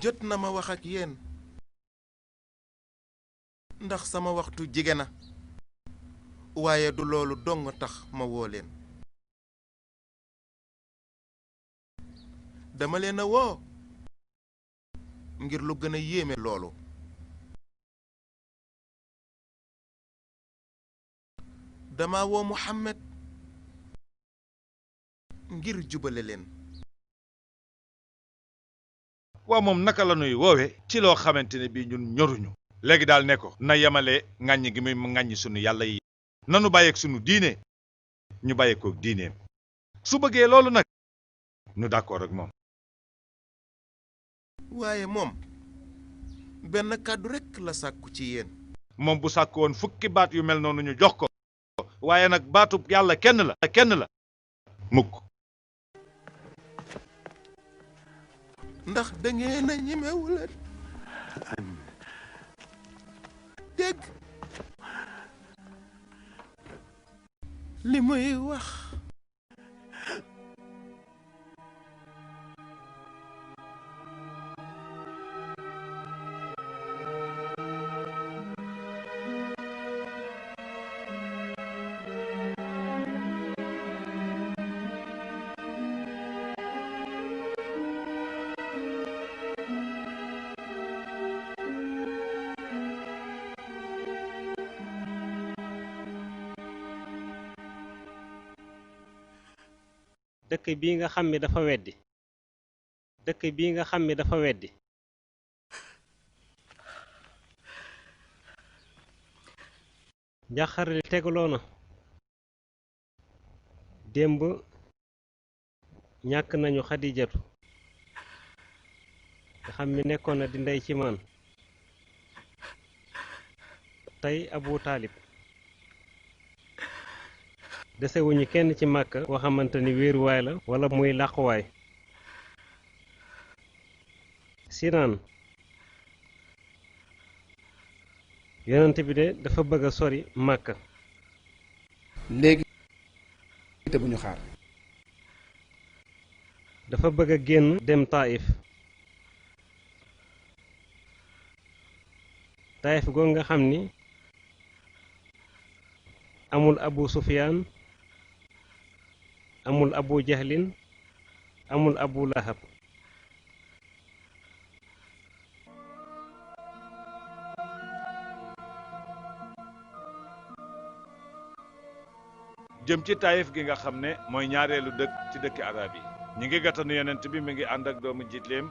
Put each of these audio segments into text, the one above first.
jot na ma wax ak yéen ndax sama waxtu jige na waaye du loolu dong tax ma woo leen dama leen a woo ngir lu gën a yéeme loolu dama woo Muhammad ngir jubale leen waaw moom naka la nuy woowe ci loo xamante ne bii ñun ñoruñu léegi daal ne ko na yemale ŋàññi gi muy ŋàññi sunu yàlla yi nanu bàyyeeg sunu diine ñu bàyyeekook diineem su bëggee loolu nag ñu d'accord ak moom waaye moom benn kàddu rekk la sàkku ci yéen moom bu sàkk woon fukki baat yu mel noonu ñu jox ko waaye nag baatub yàlla kenn la mukk ndax dangeen a ñemewula dégg li muy wax dëkk bii nga xam ni dafa weddi dëkk bii nga xam ni dafa weddi njàqare li tegaloo na démb ñàkk nañu xadijatu nga xam ni nekkoon na di ndey ci man tey abu taalib desewuñu kenn ci màkka koo xamante ni wéeruwaay la wala muy làquwaay sinaan yonent bi de dafa bëgg a sori màkka léegi te bu ñu xaar dafa bëgg a génn dem taif taif goo nga xam ni amul abu sufiyaan amul abu jahlin amul abu lahab jëm ci taayif gi nga xam ne mooy ñaareelu dëkk ci dëkki arab yi ñi ngi gàttanu yonent bi mi ngi ànd ak doomu jiitleem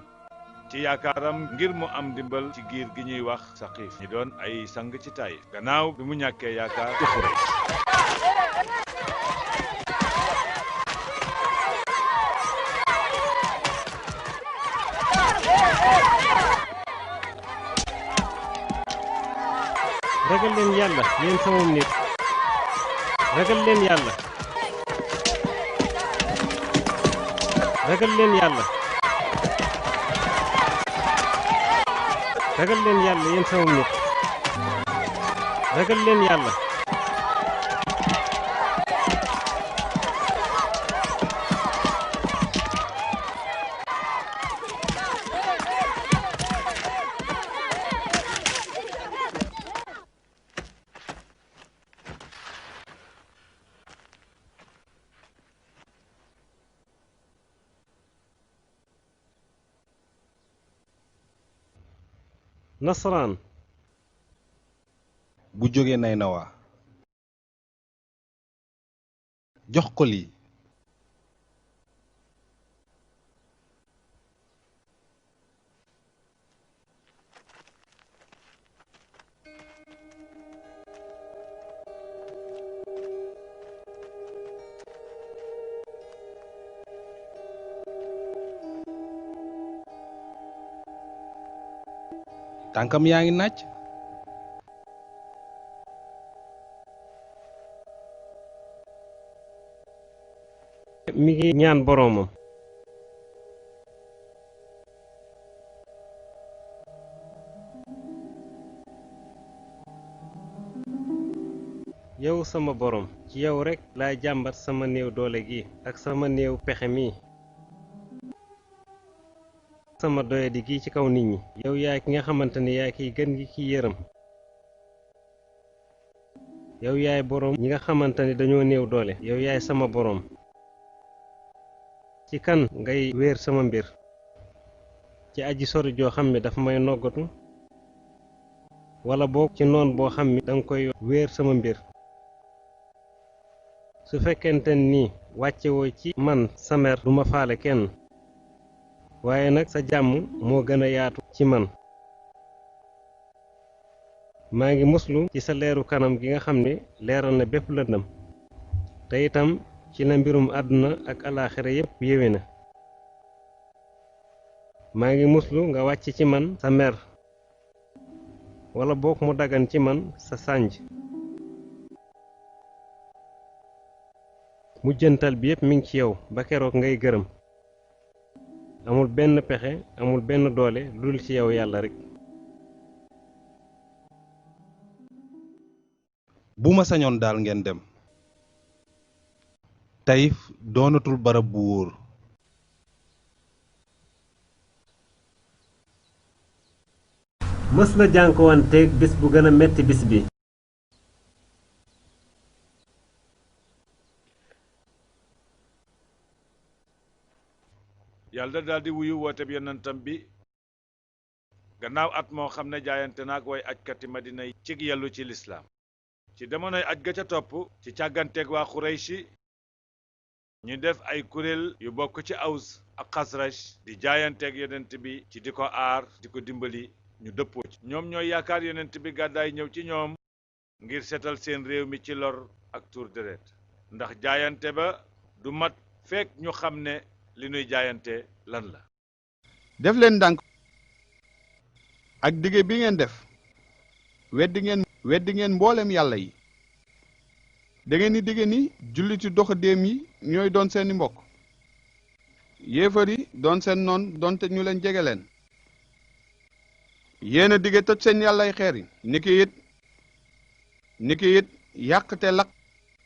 ci yaakaaram ngir mu am dimbal ci giir gi ñuy wax saqiif ñi doon ay sang ci taayif gannaaw bi mu ñàkkee yaakaar ci Xuraysh ragal leen yàlla yéen samum nit ragal leen yàlla ragal leen yàlla ragal leen yàlla yéen samum nit ragal leen yàlla nasaraan bu jógee Naynawa jox ko lii tànkam yaa ngi nàcc mi ngi ñaan boroomam yow sama boroom ci yow rekk laay jàmbat sama néew doole gi ak sama néew pexe mi sama doyadi gi ci kaw nit ñi yow yaay ki nga xamante ni yaay kiy gën gi ki yërëm yow yaay boroom ñi nga xamante ni dañoo néew doole yow yaay sama boroom ci kan ngay wéer sama mbir ci aji sori joo xam ne dafa may noggatu wala boog ci noon boo xam ni danga koy wéer sama mbir su fekkente ni wàccewoo ci man sa mer duma faale kenn waaye nag sa jàmm moo gën a yaatu ci man maa ngi muslu ci sa leeru kanam gi nga xam ne leeral na bépp lëndëm te itam ci la mbirum àdduna ak alaaxira yépp yéwe na maa ngi muslu nga wàcc ci man sa mer wala boog mu dagan ci man sa sànj mujjantal bi yépp mi ngi ci yow ba keroog ngay gërëm amul benn pexe amul benn doole lu dul ci yow yàlla rekk bu ma sañoon daal ngeen dem Taïf doonatul barab bu wóor mës la jànkuwanteeg bis bu gën a metti bis bi yàlla daal di wuyu woote bi yonentam bi gannaaw at moo xam ne jaayante naag way ajkati madina yi cig yellu ci lislaam ci demonoy aj ga ca topp ci càgganteeg waa xurayshi ñu def ay kuréel yu bokk ci aws ak xasraj di jaayanteeg yonent bi ci di ko aar di ko dimbali ñu dëppoo ci ñoom ñooy yaakaar yonent bi gàddaay ñëw ci ñoom ngir setal seen réew mi ci lor ak tuur deret ndax jaayante ba du mat fekk ñu xam ne li nuy jaayante lan la def leen ndànk ak dige bi ngeen def weddi ngeen mboolem yàlla yi da ngeen di dige ni julliti doxandéem yi ñooy doon seeni mbokk yéefar yi doon seen noon doonte ñu leen jege leen yéen a dige toj seen yàllay xeer yi niki it yàq te lakk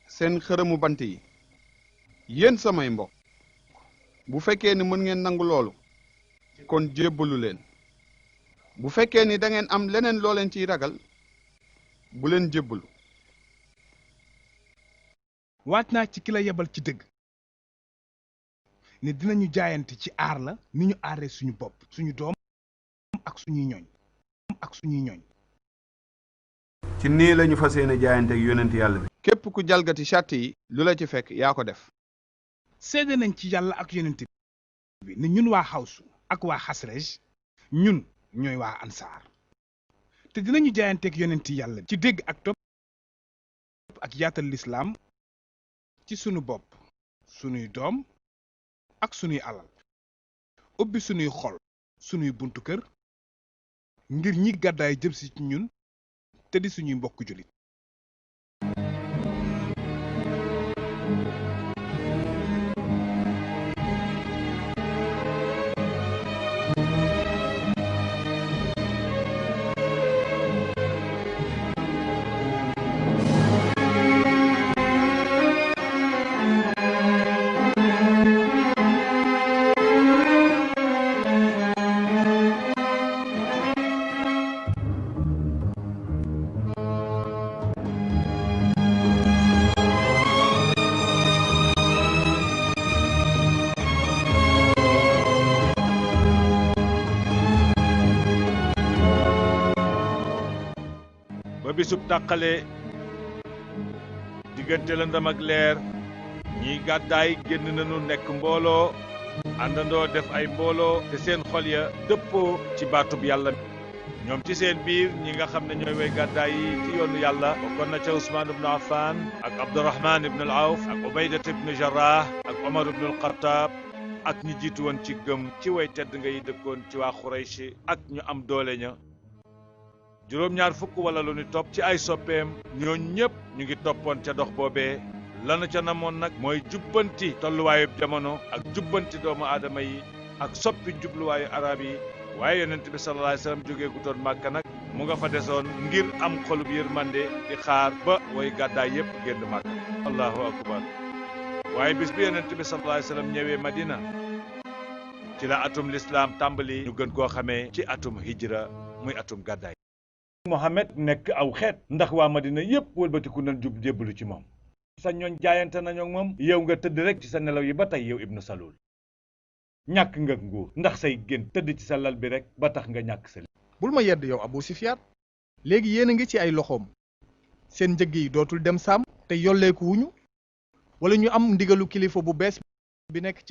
seen xërëmu bant yi yéen samay mbokk bu fekkee ni mën ngeen nangu loolu kon jébbalu leen bu fekkee ni da ngeen am leneen loo leen ciy ragal bu leen jébbalu waat naa ci ki la yebal ci dëgg ne dinañu jaayante ci aar la ni ñu aaree suñu bopp suñu doom ak suñuy ñooñ ci nii lañu fas yéene jaayante ak yonent yàlla bi képp ku jalgati charte yi lu la ci fekk yaa ko def seede nañ ci yàlla ak yonent bi ne ñun waa xawsu ak waa xasrej ñun ñooy waa ansaar te dinañu jaayanteeg yonent yàlla ci dégg ak topp ak yaatal lislaam ci sunu bopp sunuy doom ak sunuy alal ubbi sunuy xol sunuy buntu kër ngir ñi gàddaay jëm si ci ñun te di suñuy mbokk jullit bisub tàqale diggante lëndëm ak leer ñiy gàddaay génn nañu nekk mbooloo àndandoo def ay mbooloo te seen xol ya dëppoo ci baatub yàlla ñoom ci seen biir ñi nga xam ne ñooy way gàddaay yi ci yoonu yàlla bokkoon na ca Usmaan ibnu Affaan ak Abdurahmaan ibnu al-Awf ak Ubaydat ibnu Jarrah ak Omar ibnu al-Xattaab ak ñi jiitu woon ci gëm ci way tedd nga yi dëkkoon ci waa Xuraysh ak ñu am doole ña juróom-ñaar fukk wala lu ni topp ci ay soppeem ñooñu ñëpp ñu ngi toppoon ca dox boobee lana ca namoon nag mooy jubbanti tolluwaayu jamono ak jubbanti doomu aadama yi ak soppi jubluwaayu arab yi waaye yonent bi sallallahu alayhi wasallam jógee gu doon Màkka nag mu nga fa desoon ngir am xolub yërmande di xaar ba way gàddaay yépp génn Màkka allahu akbar waaye bis bi yonent bi sallallahu alayhi wasallam ñëwee Madina ci la atum lislaam tàmbali ñu gën koo xamee ci atum hijra muy atum gàddaay. Mohamed nekk aw xeet ndax waa Madina yépp wëlbatiku nañ jub jébbalu ci moom. sa ñooñ jaayante nañu ak moom yow nga tëdd rek ci sa nelaw yi ba tey yow Ibnu Salul ñàkk nga nguur ndax say gën tëdd ci sa lal bi rek ba tax nga ñàkk sa. bul ma yedd yow Abu Sufyaan léegi yéen a ngi ci ay loxoom seen njëg yi dootul dem saam te yolleeku wuñu wala ñu am ndigalu kilifa bu bees bi nekk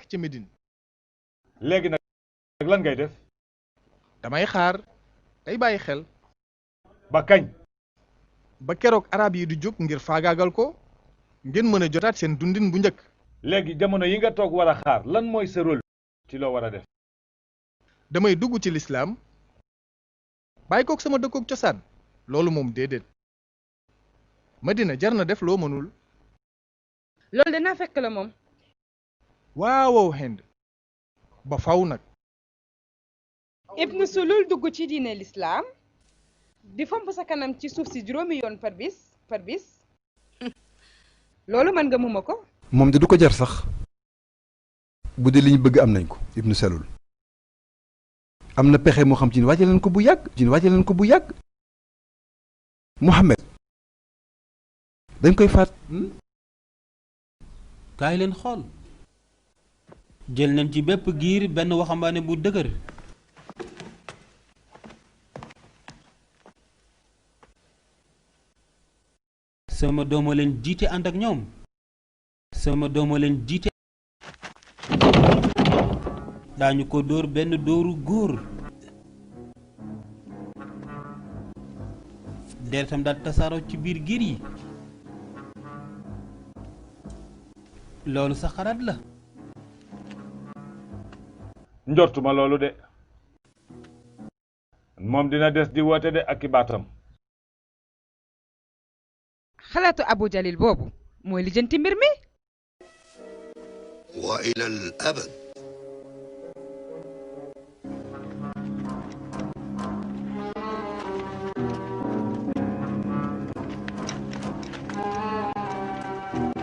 ci Médine léegi nag lan ngay def. damay xaar tey bàyyi xel ba kañ. ba keroog arab yi du jóg ngir faagaagal ko ngeen mën a jotaat seen dundin bu njëkk. léegi jamono yi nga toog war a xaar lan mooy sa rôle ci loo war a def. damay dugg ci lislaam bàyyi kook sama dëkkook cosaan loolu moom déedéet Madina jar na def loo mënul. loolu danaa fekk la moom. waaw Hind ba faw nag. Ibnu Sulul dugg ci diine lislaam di fomp sa kanam ci suuf si juróomi yoon par bis loolu mën nga muma ko. moom de du ko jar sax bu dee li ñu bëgg am nañ ko Ibnu Salul am na pexe moo xam ci ne wàcce leen ko bu yàgg Muhammad dañ koy faat. kaay leen xool jël nañ ci bépp giir benn waxambaane bu dëgër. sama dooma leen jiite ànd ak ñoom sama dooma leen jiite daañu ko dóor benn dóoru góor deretam daal tasaaroo ci biir giir yi loolu sa xalaat la. njortuma loolu de moom dina des di woote de ak i baatam. xalaatu Abu Jalil boobu mooy lijjanti mbir mi. wa ilal abad.